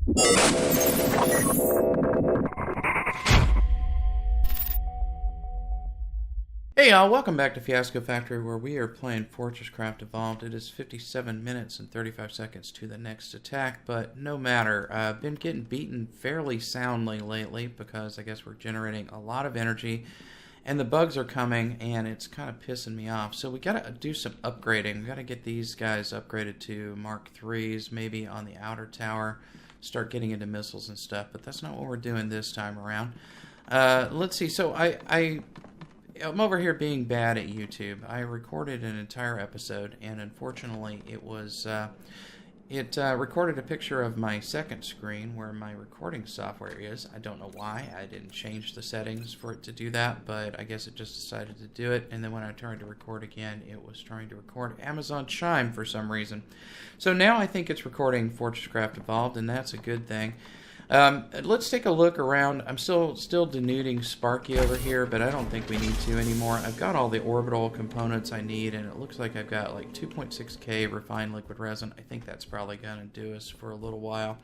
Hey y'all, welcome back to Fiasco Factory, where we are playing FortressCraft Evolved. It is 57 minutes and 35 seconds to the next attack, but no matter. I've been getting beaten fairly soundly lately because I guess we're generating a lot of energy and the bugs are coming and it's kind of pissing me off. So we gotta do some upgrading. We gotta get these guys upgraded to Mark IIIs, maybe on the outer tower, start getting into missiles and stuff, but that's not what we're doing this time around. Let's see, so I'm over here being bad at YouTube. I recorded an entire episode, and unfortunately, it recorded a picture of my second screen where my recording software is. I don't know why. I didn't change the settings for it to do that, but I guess it just decided to do it. And then when I tried to record again, it was trying to record Amazon Chime for some reason. So now I think it's recording FortressCraft Evolved, and that's a good thing. Let's take a look around. I'm still denuding Sparky over here, but I don't think we need to anymore. I've got all the orbital components I need, and it looks like I've got like 2.6K refined liquid resin. I think that's probably going to do us for a little while,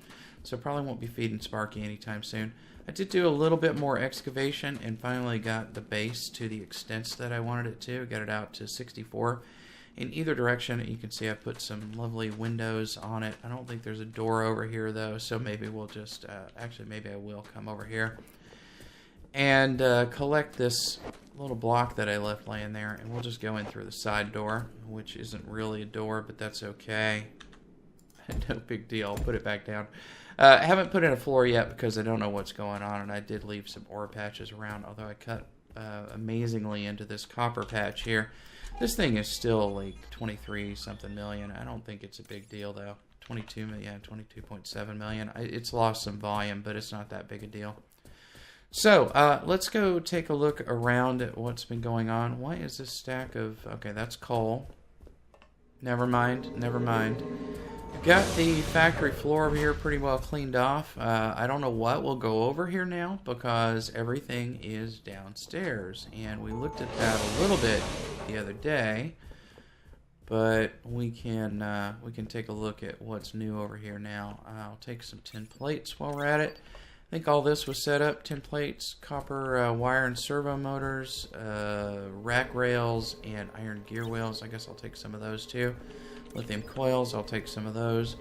so probably won't be feeding Sparky anytime soon. I did do a little bit more excavation and finally got the base to the extents that I wanted it to. Got it out to 64. In either direction, you can see I put some lovely windows on it. I don't think there's a door over here, though, so maybe we'll just... actually, maybe I will come over here and collect this little block that I left laying there, and we'll just go in through the side door, which isn't really a door, but that's okay. No big deal. I'll put it back down. I haven't put in a floor yet because I don't know what's going on, and I did leave some ore patches around, although I cut amazingly into this copper patch here. This thing is still like 23 something million. I don't think it's a big deal though. 22 million, 22.7 million. It's lost some volume, but it's not that big a deal. So let's go take a look around at what's been going on. Why is this stack of... Okay, that's coal. Never mind, never mind. Got the factory floor over here pretty well cleaned off. I don't know what will go over here now because everything is downstairs. And we looked at that a little bit the other day, but we can take a look at what's new over here now. I'll take some tin plates while we're at it. I think all this was set up. Tin plates, copper wire and servo motors, rack rails, and iron gear wheels. I guess I'll take some of those too. Lithium coils, I'll take some of those.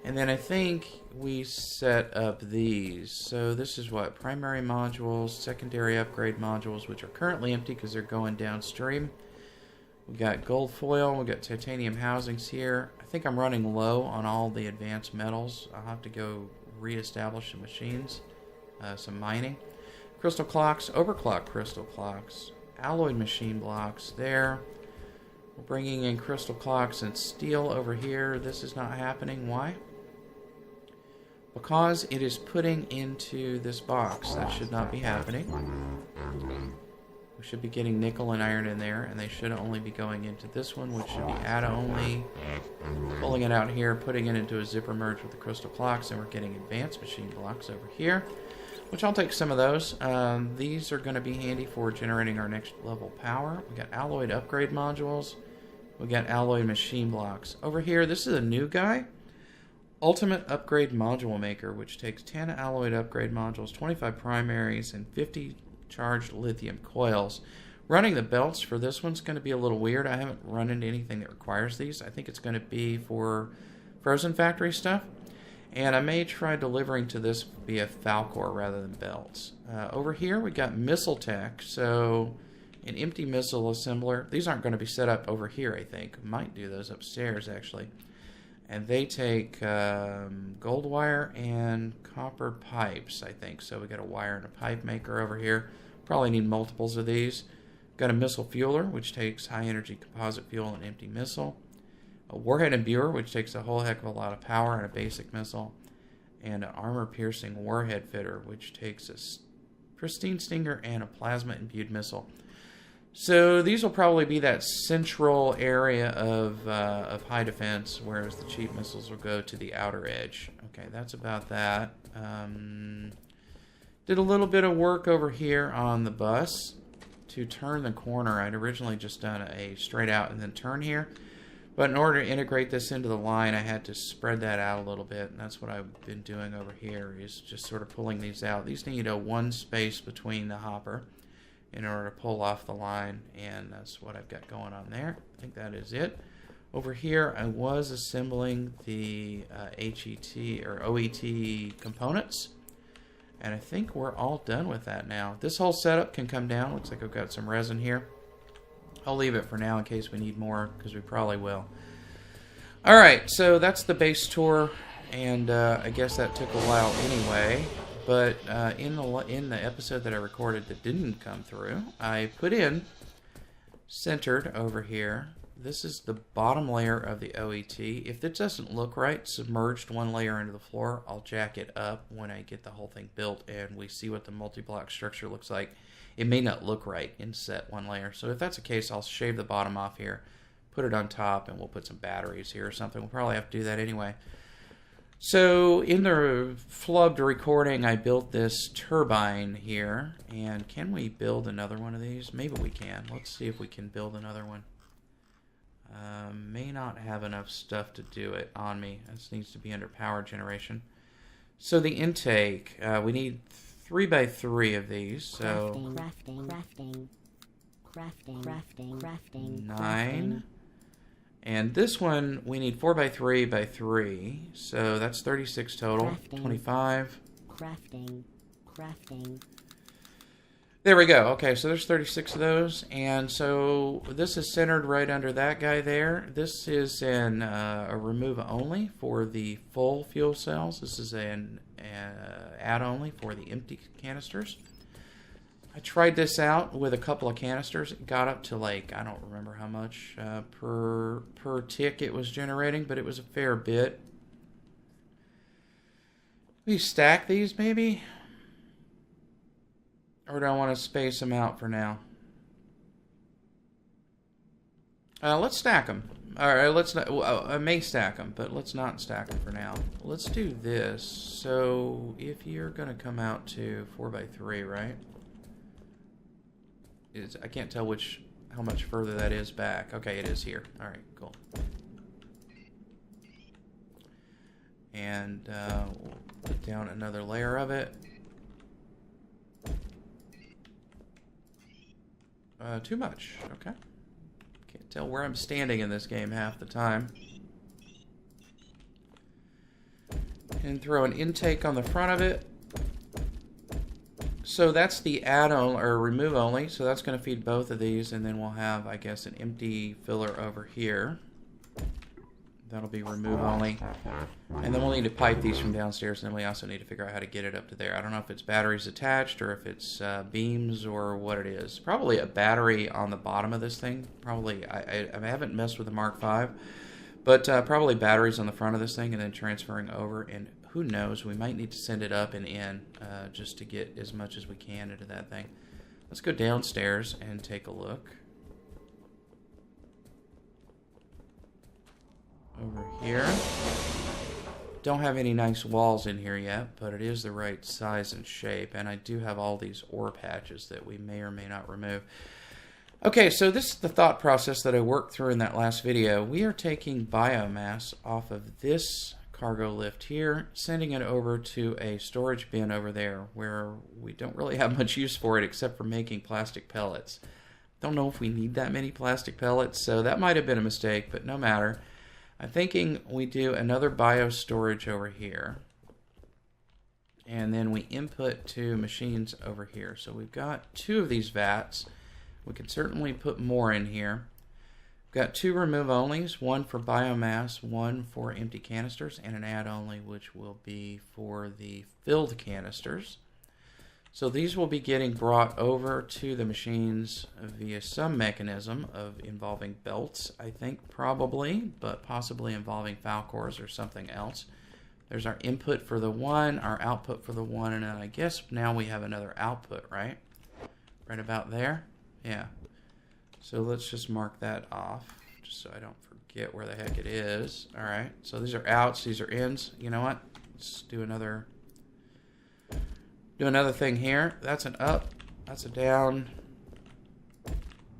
And then I think we set up these. So this is what? Primary modules, secondary upgrade modules, which are currently empty because they're going downstream. We got gold foil, we got titanium housings here. I think I'm running low on all the advanced metals. I'll have to go reestablish some machines, some mining. Crystal clocks, overclock crystal clocks, alloyed machine blocks there. We're bringing in crystal clocks and steel over here. This is not happening. Why? Because it is putting into this box. That should not be happening. We should be getting nickel and iron in there, and they should only be going into this one, which should be ATA only. Pulling it out here, putting it into a zipper merge with the crystal clocks, and we're getting advanced machine blocks over here, which I'll take some of those. These are going to be handy for generating our next level power. We got alloyed upgrade modules. We got alloy machine blocks. Over here, this is a new guy. Ultimate Upgrade Module Maker, which takes 10 alloyed upgrade modules, 25 primaries, and 50 charged lithium coils. Running the belts for this one's going to be a little weird. I haven't run into anything that requires these. I think it's going to be for Frozen Factory stuff. And I may try delivering to this via Falcor rather than belts. Over here, we got Missile Tech. So... an empty missile assembler. These aren't going to be set up over here, I think. Might do those upstairs, actually. And they take gold wire and copper pipes, I think. So we got a wire and a pipe maker over here. Probably need multiples of these. Got a missile fueler, which takes high energy composite fuel and empty missile. A warhead imbuer, which takes a whole heck of a lot of power and a basic missile. And an armor piercing warhead fitter, which takes a pristine stinger and a plasma imbued missile. So these will probably be that central area of high defense, whereas the cheap missiles will go to the outer edge. Okay, that's about that. Did a little bit of work over here on the bus to turn the corner. I'd originally just done a straight out and then turn here. But in order to integrate this into the line, I had to spread that out a little bit, and that's what I've been doing over here, is just sort of pulling these out. These need a one space between the hopper in order to pull off the line, and that's what I've got going on there. I think that is it. Over here, I was assembling the HET or OET components, and I think we're all done with that now. This whole setup can come down. Looks like I've got some resin here. I'll leave it for now in case we need more, because we probably will. Alright, so that's the base tour, and I guess that took a while anyway. But in the episode that I recorded that didn't come through, I put in, centered over here, this is the bottom layer of the OET. If it doesn't look right, submerged one layer into the floor, I'll jack it up when I get the whole thing built and we see what the multi-block structure looks like. It may not look right in set one layer. So if that's the case, I'll shave the bottom off here, put it on top, and we'll put some batteries here or something. We'll probably have to do that anyway. So in the flubbed recording, I built this turbine here. And can we build another one of these? Maybe we can. Let's see if we can build another one. May not have enough stuff to do it on me. This needs to be under power generation. So the intake, we need 3x3 of these, so crafting, 9. And this one we need 4x3x3, so that's 36 total. 25. Crafting. There we go. Okay, so there's 36 of those, and so this is centered right under that guy there. This is a remove only for the full fuel cells. This is an add only for the empty canisters. I tried this out with a couple of canisters. It got up to, like, I don't remember how much per tick it was generating, but it was a fair bit. We stack these maybe? Or do I want to space them out for now? Let's stack them. Alright, let's not. Well, I may stack them, but let's not stack them for now. Let's do this. So, if you're going to come out to 4x3, right? I can't tell how much further that is back. Okay, it is here. Alright, cool. And we'll put down another layer of it. Too much. Okay. Can't tell where I'm standing in this game half the time. And throw an intake on the front of it. So that's the add-on, or remove only. So that's going to feed both of these, and then we'll have, I guess, an empty filler over here. That'll be remove only. And then we'll need to pipe these from downstairs, and then we also need to figure out how to get it up to there. I don't know if it's batteries attached or if it's beams or what it is. Probably a battery on the bottom of this thing. Probably, I haven't messed with the Mark V, but probably batteries on the front of this thing and then transferring over. And who knows, we might need to send it up and in just to get as much as we can into that thing. Let's go downstairs and take a look. Over here. Don't have any nice walls in here yet, but it is the right size and shape, and I do have all these ore patches that we may or may not remove. Okay, so this is the thought process that I worked through in that last video. We are taking biomass off of this cargo lift here, sending it over to a storage bin over there where we don't really have much use for it except for making plastic pellets. Don't know if we need that many plastic pellets, so that might have been a mistake, but no matter. I'm thinking we do another bio storage over here. And then we input to machines over here. So we've got 2 of these vats. We can certainly put more in here. We've got 2 remove onlys, one for biomass, one for empty canisters, and an add only, which will be for the filled canisters. So these will be getting brought over to the machines via some mechanism of involving belts, I think, probably, but possibly involving foul cores or something else. There's our input for the one, our output for the one, and then I guess now we have another output, right? Right about there? Yeah. So let's just mark that off, just so I don't forget where the heck it is. All right, so these are outs, these are ins. You know what? Let's do another thing here. That's an up, that's a down,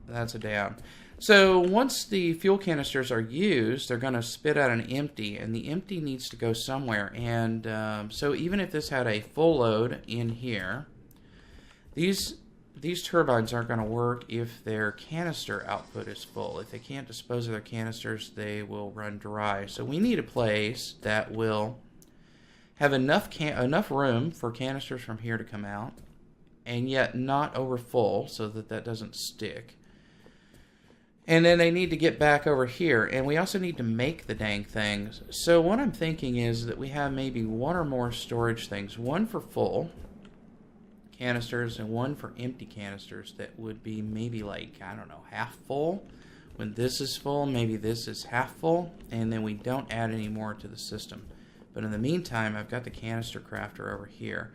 that's a down. So once the fuel canisters are used, they're going to spit out an empty, and the empty needs to go somewhere. And so even if this had a full load in here, these turbines aren't going to work if their canister output is full. If they can't dispose of their canisters, they will run dry. So we need a place that will have enough room for canisters from here to come out, and yet not over full so that that doesn't stick. And then they need to get back over here, and we also need to make the dang things. So what I'm thinking is that we have maybe one or more storage things, one for full canisters and one for empty canisters that would be maybe like, I don't know, half full. When this is full, maybe this is half full, and then we don't add any more to the system. But in the meantime, I've got the canister crafter over here.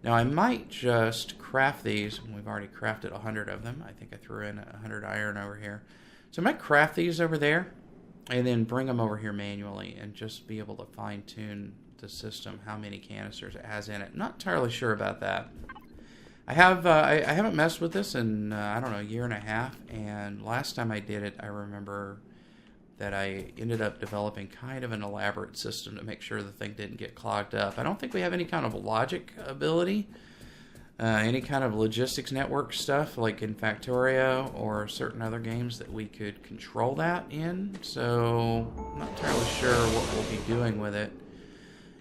Now I might just craft these. We've already crafted 100 of them. I think I threw in 100 iron over here. So I might craft these over there and then bring them over here manually and just be able to fine-tune the system, how many canisters it has in it. Not entirely sure about that. I haven't messed with this in, I don't know, a year and a half, and last time I did it, I remember that I ended up developing kind of an elaborate system to make sure the thing didn't get clogged up. I don't think we have any kind of logic ability, any kind of logistics network stuff like in Factorio or certain other games that we could control that in, so I'm not entirely sure what we'll be doing with it.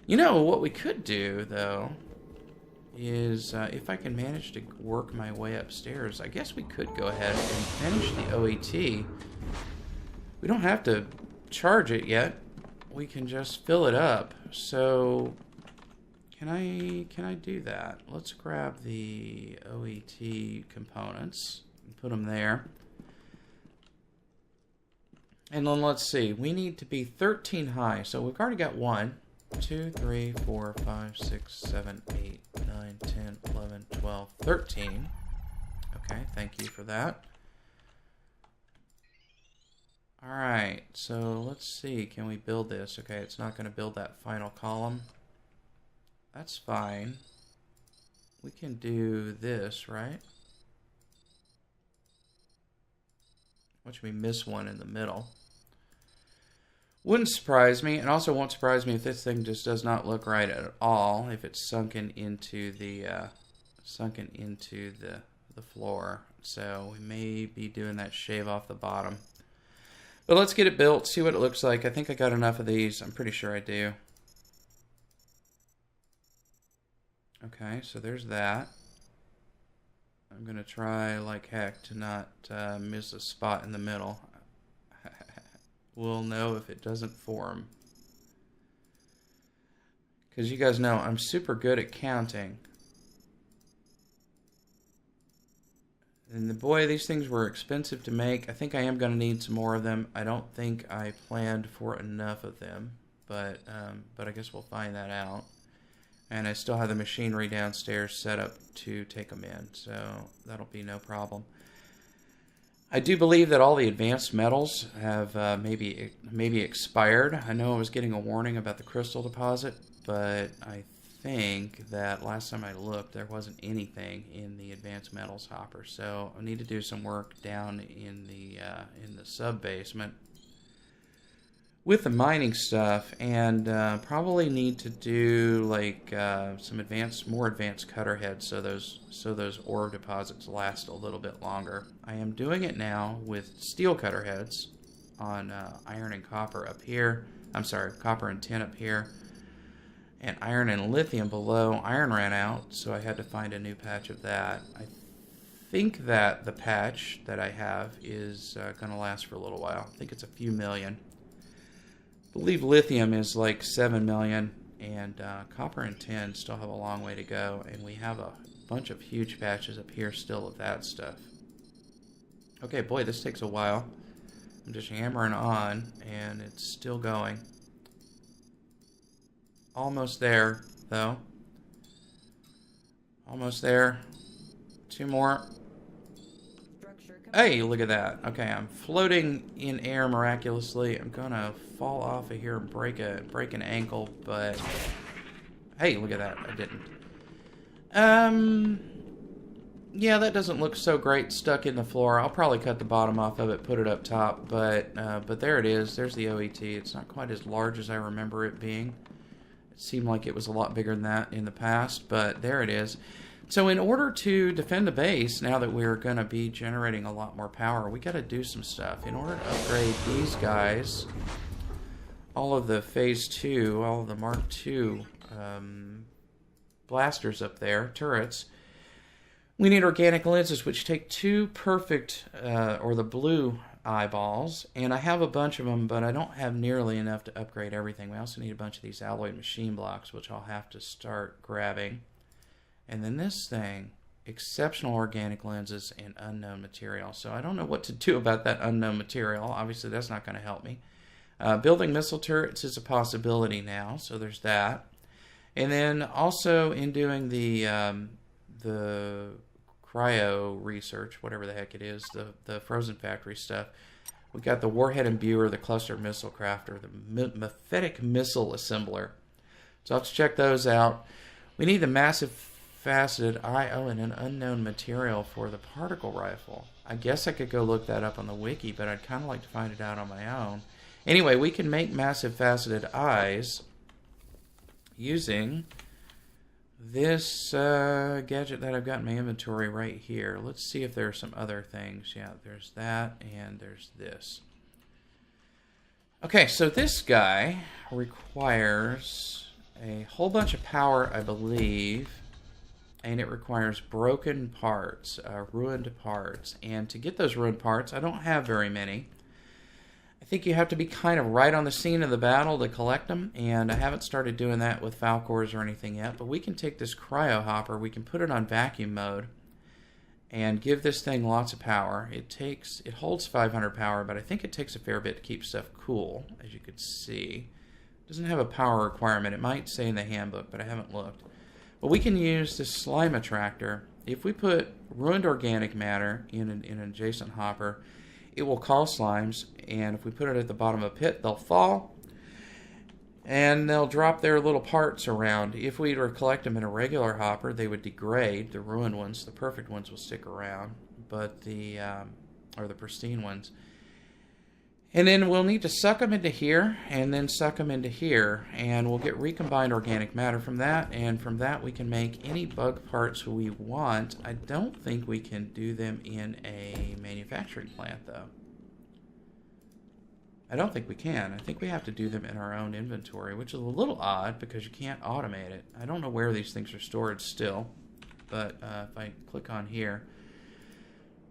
You know, what we could do, though, is if I can manage to work my way upstairs, I guess we could go ahead and finish the OET. We don't have to charge it yet. We can just fill it up. So can I do that? Let's grab the OET components and put them there. And then let's see. We need to be 13 high. So we've already got 1, 2, 3, 4, 5, 6, 7, 8, 9, 10, 11, 12, 13. Okay, thank you for that. Alright, so let's see. Can we build this? Okay, it's not going to build that final column. That's fine. We can do this, right? Watch me miss one in the middle. Wouldn't surprise me, and also won't surprise me if this thing just does not look right at all, if it's sunken into the floor. So we may be doing that shave off the bottom. But let's get it built, see what it looks like. I think I got enough of these. I'm pretty sure I do. Okay, so there's that. I'm going to try like heck to not miss a spot in the middle. We'll know if it doesn't form. Because you guys know I'm super good at counting. And boy, these things were expensive to make. I think I am going to need some more of them. I don't think I planned for enough of them, but I guess we'll find that out. And I still have the machinery downstairs set up to take them in, so that'll be no problem. I do believe that all the advanced metals have maybe expired. I know I was getting a warning about the crystal deposit, but I think that last time I looked, there wasn't anything in the advanced metals hopper. So I need to do some work down in the sub basement with the mining stuff, and probably need to do like some more advanced cutter heads, so those ore deposits last a little bit longer. I am doing it now with steel cutter heads on iron and copper up here. I'm sorry, copper and tin up here, and iron and lithium below. Iron ran out, so I had to find a new patch of that. I think that the patch that I have is going to last for a little while. I think it's a few million. I believe lithium is like 7 million, and copper and tin still have a long way to go, and we have a bunch of huge patches up here still of that stuff. Okay, boy, this takes a while. I'm just hammering on, and it's still going. Almost there, though. Almost there. 2 more. Hey, look at that. Okay, I'm floating in air miraculously. I'm gonna fall off of here and break an ankle, but hey, look at that. I didn't. Yeah, that doesn't look so great stuck in the floor. I'll probably cut the bottom off of it, put it up top, but there it is. There's the OET. It's not quite as large as I remember it being. It seemed like it was a lot bigger than that in the past, but there it is. So in order to defend the base, now that we're going to be generating a lot more power, we got to do some stuff. In order to upgrade these guys, all of the Phase 2, all of the Mark II blasters up there, turrets, we need organic lenses, which take 2 perfect, or the blue eyeballs, and I have a bunch of them, but I don't have nearly enough to upgrade everything. We also need a bunch of these alloyed machine blocks, which I'll have to start grabbing. And then this thing, exceptional organic lenses and unknown material. So I don't know what to do about that unknown material. Obviously, that's not going to help me. Building missile turrets is a possibility now, so there's that. And then also in doing the cryo research, whatever the heck it is, the frozen factory stuff, we got the warhead imbuer, the cluster missile crafter, the mephitic missile assembler. So I'll have to check those out. We need the massive faceted IO and an unknown material for the particle rifle. I guess I could go look that up on the wiki, but I'd kind of like to find it out on my own. Anyway, we can make massive faceted eyes using this gadget that I've got in my inventory right here. Let's see if there are some other things. Yeah, there's that, and there's this. Okay, so this guy requires a whole bunch of power, I believe, and it requires broken parts, ruined parts. And to get those ruined parts, I don't have very many. I think you have to be kind of right on the scene of the battle to collect them, and I haven't started doing that with Falcors or anything yet, but we can take this cryo hopper, we can put it on vacuum mode, and give this thing lots of power. It holds 500 power, but I think it takes a fair bit to keep stuff cool, as you could see. It doesn't have a power requirement. It might say in the handbook, but I haven't looked. But we can use this slime attractor. If we put ruined organic matter in an adjacent hopper, it will call slimes, and if we put it at the bottom of a pit, they'll fall, and they'll drop their little parts around. If we were to collect them in a regular hopper, they would degrade. The ruined ones, the perfect ones, will stick around, but the pristine ones. And then we'll need to suck them into here, and then suck them into here, and we'll get recombined organic matter from that, and from that we can make any bug parts we want. I don't think we can do them in a manufacturing plant, though. I don't think we can. I think we have to do them in our own inventory, which is a little odd because you can't automate it. I don't know where these things are stored still, but if I click on here,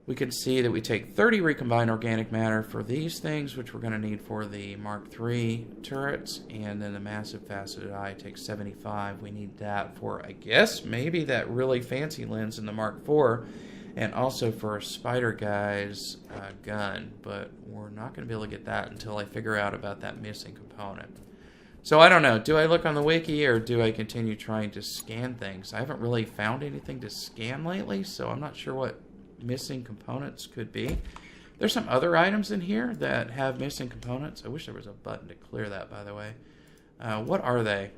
we can see that we take 30 recombined organic matter for these things, which we're going to need for the Mark III turrets, and then the massive faceted eye takes 75. We need that for, I guess, maybe that really fancy lens in the Mark IV, and also for Spider Guy's gun, but we're not going to be able to get that until I figure out about that missing component. So I don't know, do I look on the wiki or do I continue trying to scan things? I haven't really found anything to scan lately, so I'm not sure what missing components could be. There's some other items in here that have missing components. I wish there was a button to clear that, by the way. What are they?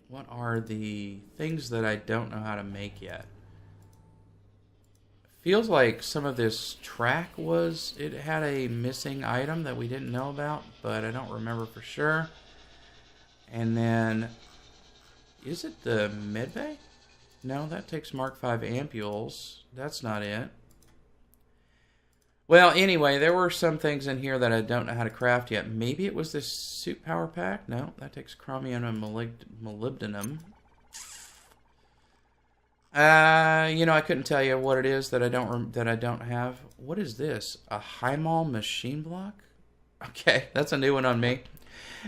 What are the things that I don't know how to make yet? Feels like some of this track it had a missing item that we didn't know about, but I don't remember for sure. And then, is it the medbay? No, that takes Mark V ampules. That's not it. Well, anyway, there were some things in here that I don't know how to craft yet. Maybe it was this suit power pack? No, that takes chromium and molybdenum. I couldn't tell you what it is that I don't have. What is this? A Hymol machine block? Okay, that's a new one on me.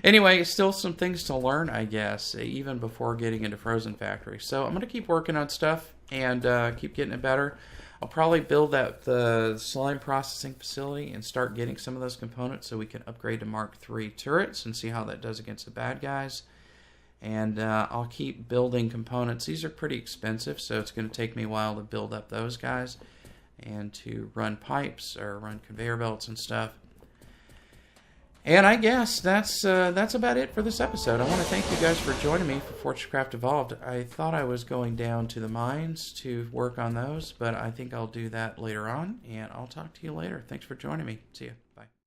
Anyway, still some things to learn, I guess, even before getting into Frozen Factory. So I'm going to keep working on stuff and keep getting it better. I'll probably build the slime processing facility and start getting some of those components so we can upgrade to Mark III turrets and see how that does against the bad guys. And I'll keep building components. These are pretty expensive, so it's going to take me a while to build up those guys and to run pipes or run conveyor belts and stuff. And I guess that's about it for this episode. I want to thank you guys for joining me for FortressCraft Evolved. I thought I was going down to the mines to work on those, but I think I'll do that later on, and I'll talk to you later. Thanks for joining me. See you. Bye.